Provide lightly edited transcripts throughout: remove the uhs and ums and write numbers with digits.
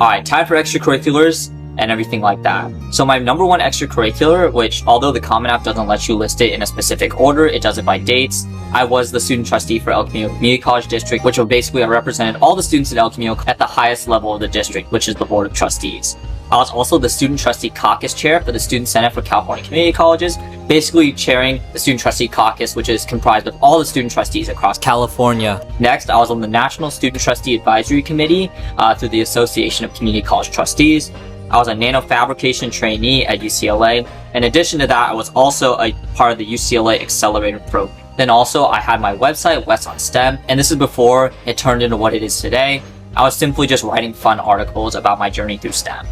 Alright, time for extracurriculars and everything like that. So my number one extracurricular, which although the Common App doesn't let you list it in a specific order, it does it by dates. I was the student trustee for El Camino Community College District, which basically I represented all the students at El Camino at the highest level of the district, which is the Board of Trustees. I was also the Student Trustee Caucus Chair for the Student Senate for California Community Colleges, basically chairing the Student Trustee Caucus, which is comprised of all the student trustees across California. Next, I was on the National Student Trustee Advisory Committee through the Association of Community College Trustees. I was a nanofabrication trainee at UCLA. In addition to that, I was also a part of the UCLA Accelerator program. Then also, I had my website, West on STEM, and this is before it turned into what it is today. I was simply just writing fun articles about my journey through STEM.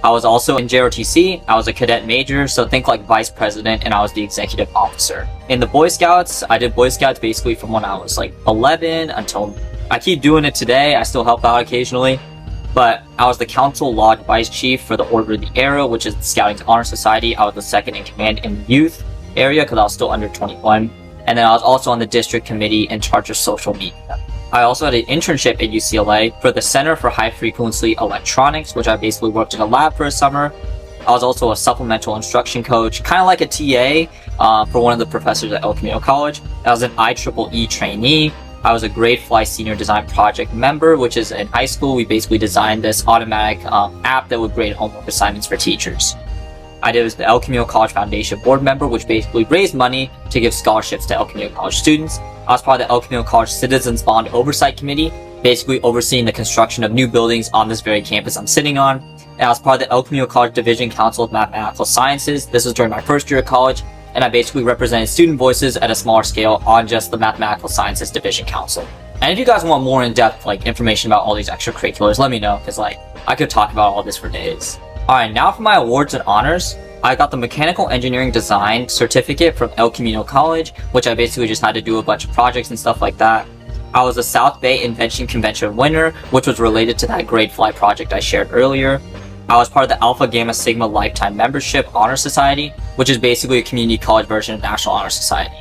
I was also in JROTC. I was a cadet major, so think like vice president, and I was the executive officer. In the Boy Scouts, I did Boy Scouts basically from when I was like 11 until I keep doing it today. I still help out occasionally. But I was the Council Lodge Vice Chief for the Order of the Arrow, which is the Scouting's Honor Society. I was the second in command in the youth area because I was still under 21. And then I was also on the district committee in charge of social media. I also had an internship at UCLA for the Center for High Frequency Electronics, which I basically worked in a lab for a summer. I was also a supplemental instruction coach, kind of like a TA for one of the professors at El Camino College. I was an IEEE trainee. I was a Gradefly Senior Design Project member, which is in high school. We basically designed this automatic app that would grade homework assignments for teachers. I was the El Camino College Foundation board member, which basically raised money to give scholarships to El Camino College students. I was part of the El Camino College Citizens Bond Oversight Committee, basically overseeing the construction of new buildings on this very campus I'm sitting on. And I was part of the El Camino College Division Council of Mathematical Sciences. This was during my first year of college, and I basically represented student voices at a smaller scale on just the Mathematical Sciences Division Council. And if you guys want more in-depth information about all these extracurriculars, let me know, because I could talk about all this for days. Alright, now for my awards and honors. I got the Mechanical Engineering Design Certificate from El Camino College, which I basically just had to do a bunch of projects and stuff like that. I was a South Bay Invention Convention winner, which was related to that Gradefly project I shared earlier. I was part of the Alpha Gamma Sigma Lifetime Membership Honor Society, which is basically a community college version of National Honor Society.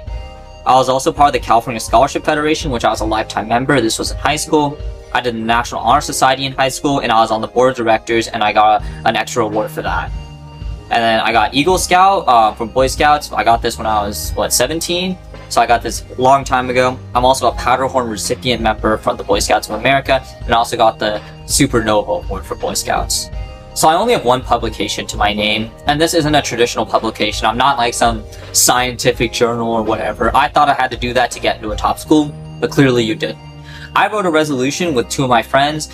I was also part of the California Scholarship Federation, which I was a lifetime member. This was in high school. I did the National Honor Society in high school, and I was on the board of directors, and I got an extra award for that. And then I got Eagle Scout from Boy Scouts. I got this when I was, 17? So I got this a long time ago. I'm also a Powderhorn recipient member from the Boy Scouts of America, and I also got the Supernova Award for Boy Scouts. So I only have one publication to my name, and this isn't a traditional publication. I'm not like some scientific journal or whatever. I thought I had to do that to get into a top school, but clearly you did. I wrote a resolution with two of my friends.